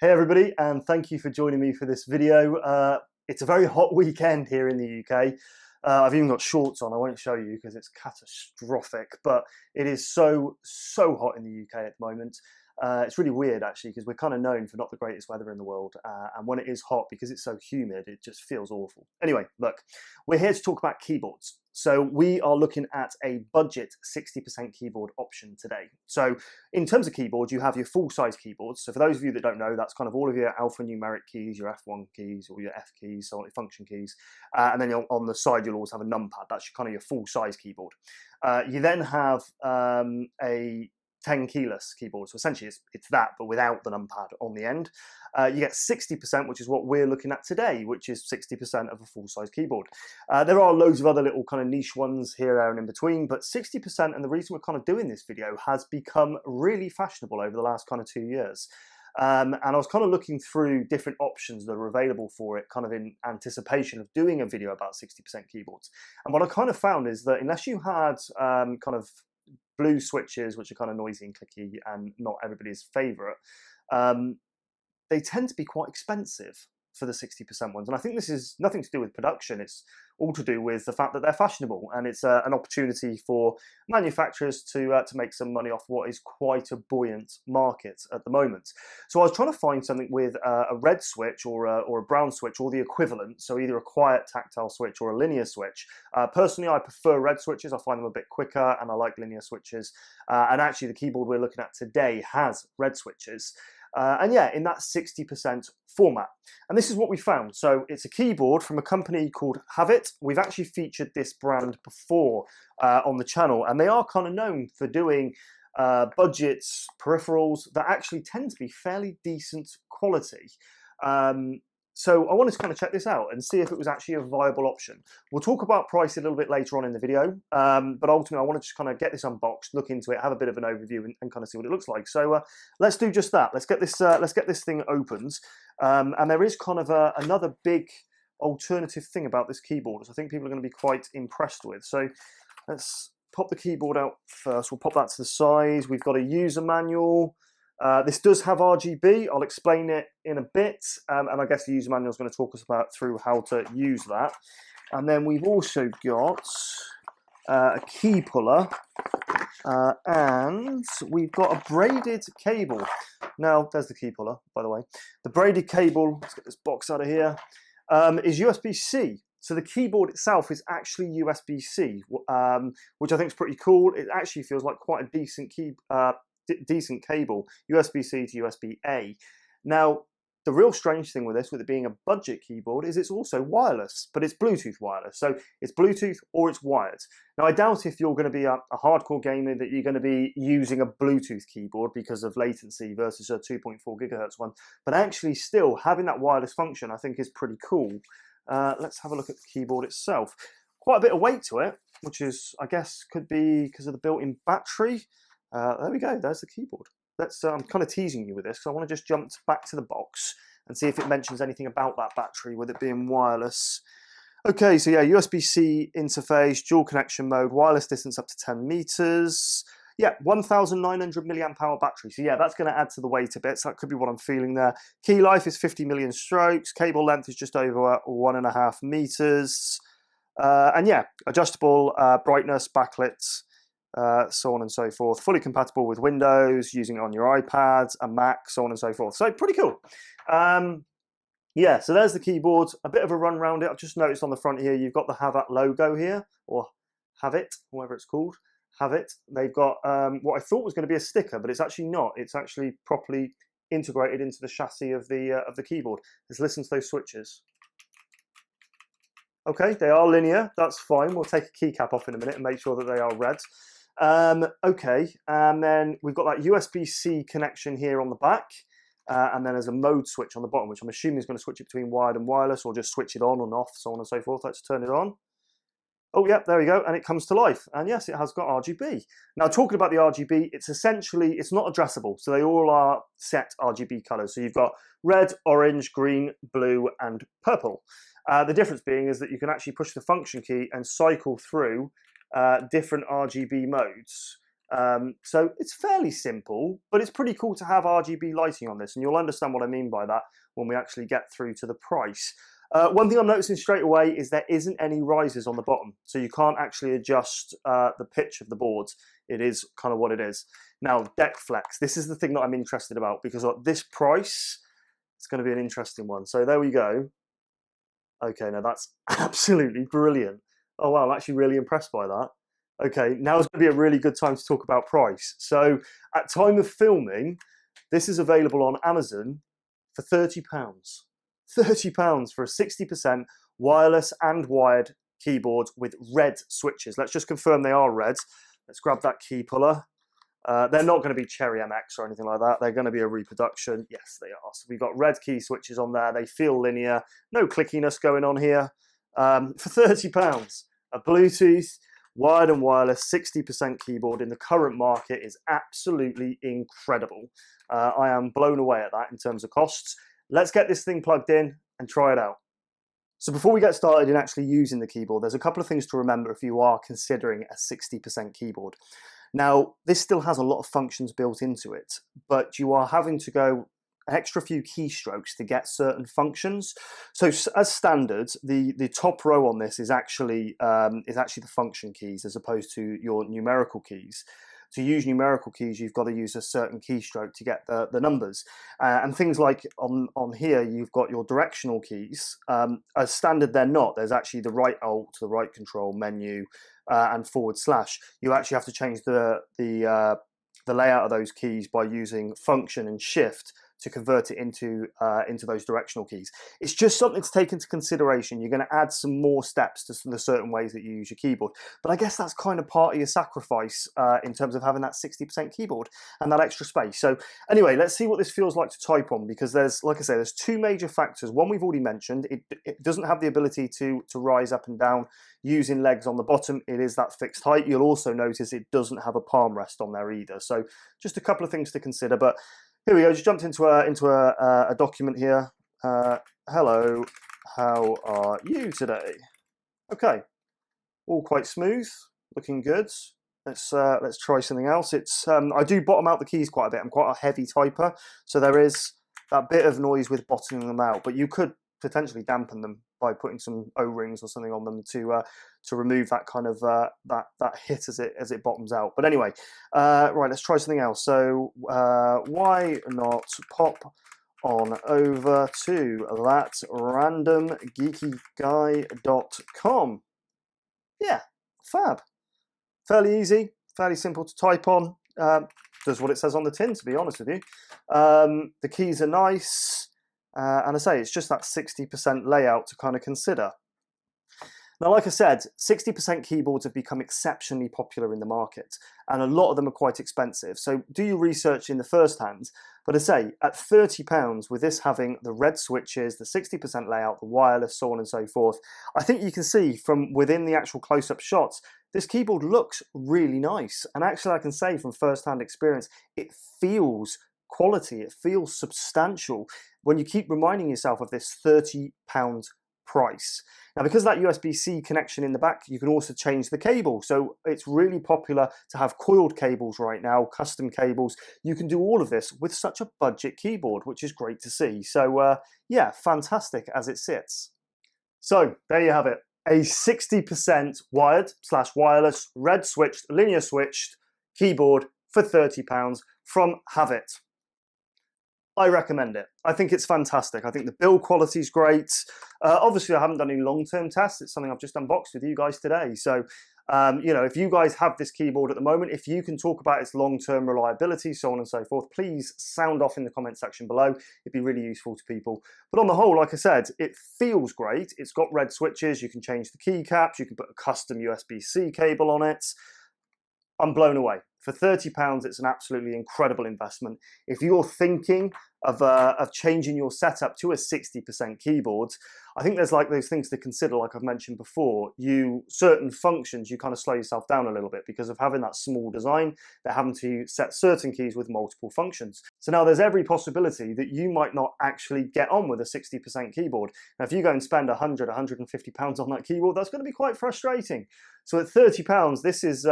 Hey everybody, and thank you for joining me for this video. It's a very hot weekend here in the UK. I've even got shorts on. I won't show you because it's catastrophic, but it is so hot in the UK at the moment. It's really weird actually because we're kind of known for not the greatest weather in the world, and when it is hot, because it's so humid, it just feels awful. Anyway, look, we're here to talk about keyboards. So we are looking at a budget 60% keyboard option today. So in terms of keyboards, you have your full-size keyboards. So for those of you that don't know, that's kind of all of your alphanumeric keys, your F1 keys, or your F keys, so your function keys. And then on the side, you'll also have a numpad. That's kind of your full-size keyboard. You then have a 10 keyless keyboard. So essentially it's that, but without the numpad on the end. You get 60%, which is what we're looking at today, which is 60% of a full-size keyboard. There are loads of other little kind of niche ones here, there, and in between, but 60%, and the reason we're kind of doing this video, has become really fashionable over the last kind of 2 years. And I was kind of looking through different options that are available for it, kind of in anticipation of doing a video about 60% keyboards. And what I kind of found is that unless you had kind of blue switches, which are kind of noisy and clicky and not everybody's favorite, they tend to be quite expensive for the 60% ones. And I think this is nothing to do with production. It's all to do with the fact that they're fashionable, and it's an opportunity for manufacturers to make some money off what is quite a buoyant market at the moment. So I was trying to find something with a red switch or a brown switch, or the equivalent, so either a quiet tactile switch or a linear switch. Personally, I prefer red switches. I find them a bit quicker, and I like linear switches. And actually, the keyboard we're looking at today has red switches. And yeah, in that 60% format. And this is what we found. So it's a keyboard from a company called Havit. We've actually featured this brand before on the channel, and they are kind of known for doing budgets, peripherals that actually tend to be fairly decent quality. So I wanted to kind of check this out and see if it was actually a viable option. We'll talk about price a little bit later on in the video, but ultimately I want to just kind of get this unboxed, look into it, have a bit of an overview, and kind of see what it looks like. So let's do just that. Let's get this thing opened. And there is kind of another big alternative thing about this keyboard, which I think people are going to be quite impressed with. So let's pop the keyboard out first. We'll pop that to the side. We've got a user manual. This does have RGB. I'll explain it in a bit, and I guess the user manual is going to talk us through how to use that. And then we've also got a key puller, and we've got a braided cable. Now, there's the key puller, by the way. The braided cable, let's get this box out of here, is USB-C. So the keyboard itself is actually USB-C, which I think is pretty cool. It actually feels like quite a decent decent cable, USB-C to USB-A. Now, the real strange thing with this, with it being a budget keyboard, is it's also wireless, but it's Bluetooth wireless. So it's Bluetooth or it's wired. Now, I doubt if you're going to be a hardcore gamer that you're going to be using a Bluetooth keyboard because of latency versus a 2.4 gigahertz one. But actually still having that wireless function, I think, is pretty cool. Let's have a look at the keyboard itself. Quite a bit of weight to it, which is, I guess, could be because of the built-in battery. There we go, there's the keyboard. I'm kind of teasing you with this because I want to just jump back to the box and see if it mentions anything about that battery with it being wireless. Okay, so yeah, USB-C interface, dual connection mode, wireless distance up to 10 meters. Yeah, 1,900 milliamp hour battery. So yeah, that's going to add to the weight a bit. So that could be what I'm feeling there. Key life is 50 million strokes. Cable length is just over 1.5 meters. And yeah, adjustable brightness, backlit, so on and so forth. Fully compatible with Windows, using it on your iPads, a Mac, so on and so forth. So pretty cool. Yeah, so there's the keyboard. A bit of a run around it. I've just noticed on the front here, you've got the Havit logo here, or Havit, whatever it's called. Havit. They've got what I thought was going to be a sticker, but it's actually not. It's actually properly integrated into the chassis of the keyboard. Let's listen to those switches. Okay, they are linear. That's fine. We'll take a keycap off in a minute and make sure that they are red. Okay, and then we've got that USB-C connection here on the back, and then there's a mode switch on the bottom, which I'm assuming is going to switch it between wired and wireless, or just switch it on and off, so on and so forth. Let's turn it on. Oh, yeah, there we go, and it comes to life. And yes, it has got RGB. Now, talking about the RGB, it's not addressable, so they all are set RGB colors. So you've got red, orange, green, blue, and purple. The difference being is that you can actually push the function key and cycle through different RGB modes So it's fairly simple, but it's pretty cool to have RGB lighting on this, and you'll understand what I mean by that when we actually get through to the price. One thing I'm noticing straight away is there isn't any risers on the bottom, so you can't actually adjust the pitch of the boards. It is kind of what it is. Now, deck flex, this is the thing that I'm interested about, because at this price, it's going to be an interesting one. So there we go. Okay, now that's absolutely brilliant. Oh wow, I'm actually really impressed by that. Okay, now is going to be a really good time to talk about price. So at time of filming, this is available on Amazon for £30. £30 for a 60% wireless and wired keyboard with red switches. Let's just confirm they are red. Let's grab that key puller. They're not going to be Cherry MX or anything like that. They're going to be a reproduction. Yes, they are. So we've got red key switches on there. They feel linear. No clickiness going on here. For £30, a Bluetooth, wired and wireless 60% keyboard in the current market is absolutely incredible. I am blown away at that in terms of costs. Let's get this thing plugged in and try it out. So before we get started in actually using the keyboard, there's a couple of things to remember if you are considering a 60% keyboard. Now, this still has a lot of functions built into it, but you are having to go an extra few keystrokes to get certain functions. So as standard, the top row on this is actually the function keys as opposed to your numerical keys. To use numerical keys, you've got to use a certain keystroke to get the numbers. And things like on here, you've got your directional keys. As standard, they're not. There's actually the right alt, the right control, menu, and forward slash. You actually have to change the layout of those keys by using function and shift to convert it into those directional keys. It's just something to take into consideration. You're going to add some more steps to the certain ways that you use your keyboard. But I guess that's kind of part of your sacrifice in terms of having that 60% keyboard and that extra space. So anyway, let's see what this feels like to type on, because there's, like I say, there's two major factors. One we've already mentioned. It doesn't have the ability to rise up and down using legs on the bottom. It is that fixed height. You'll also notice it doesn't have a palm rest on there either. So just a couple of things to consider. But here we go, just jumped into a document here. Hello, how are you today? Okay, all quite smooth, looking good. Let's try something else. It's I do bottom out the keys quite a bit. I'm quite a heavy typer, so there is that bit of noise with bottoming them out, but you could potentially dampen them by putting some O-rings or something on them to remove that kind of that hit as it bottoms out. But anyway, right, let's try something else. So why not pop on over to thatrandomgeekyguy.com? Yeah, fab. Fairly easy, fairly simple to type on. Does what it says on the tin, to be honest with you. The keys are nice. And I say, it's just that 60% layout to kind of consider. Now, like I said, 60% keyboards have become exceptionally popular in the market, and a lot of them are quite expensive. So do your research in the first hand. But I say, at £30, with this having the red switches, the 60% layout, the wireless, so on and so forth, I think you can see from within the actual close-up shots, this keyboard looks really nice. And actually, I can say from first-hand experience, it feels quality, it feels substantial when you keep reminding yourself of this £30 price. Now, because of that USB-C connection in the back, you can also change the cable. So it's really popular to have coiled cables right now, custom cables. You can do all of this with such a budget keyboard, which is great to see. So yeah, fantastic as it sits. So there you have it, a 60% wired/wireless, red switched, linear switched keyboard for £30 from Havit. I recommend it. I think it's fantastic. I think the build quality is great. Obviously, I haven't done any long-term tests. It's something I've just unboxed with you guys today. So, you know, if you guys have this keyboard at the moment, if you can talk about its long-term reliability, so on and so forth, please sound off in the comment section below. It'd be really useful to people. But on the whole, like I said, it feels great. It's got red switches. You can change the keycaps. You can put a custom USB-C cable on it. I'm blown away. For £30, it's an absolutely incredible investment. If you're thinking of changing your setup to a 60% keyboard, I think there's like those things to consider, like I've mentioned before. Certain functions, you kind of slow yourself down a little bit because of having that small design. They're having to set certain keys with multiple functions. So now there's every possibility that you might not actually get on with a 60% keyboard. Now, if you go and spend 100, 150 pounds on that keyboard, that's going to be quite frustrating. So at 30 pounds, this is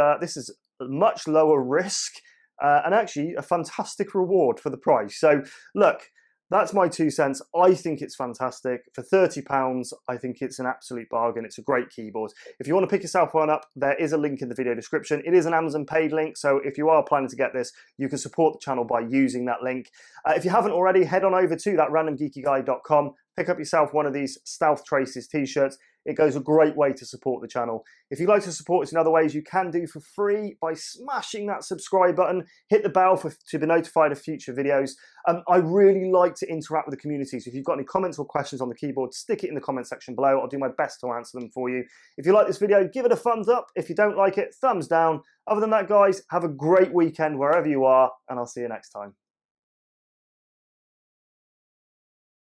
much lower risk and actually a fantastic reward for the price. So look, that's my 2 cents. I think it's fantastic. For £30, I think it's an absolute bargain. It's a great keyboard. If you want to pick yourself one up, there is a link in the video description. It is an Amazon paid link, so if you are planning to get this, you can support the channel by using that link. If you haven't already, head on over to thatrandomgeekyguy.com, pick up yourself one of these Stealth Traces t-shirts. It goes a great way to support the channel. If you'd like to support us in other ways, you can do for free by smashing that subscribe button, hit the bell to be notified of future videos. I really like to interact with the community, so if you've got any comments or questions on the keyboard, stick it in the comment section below. I'll do my best to answer them for you. If you like this video, give it a thumbs up. If you don't like it, thumbs down. Other than that, guys, have a great weekend wherever you are, and I'll see you next time.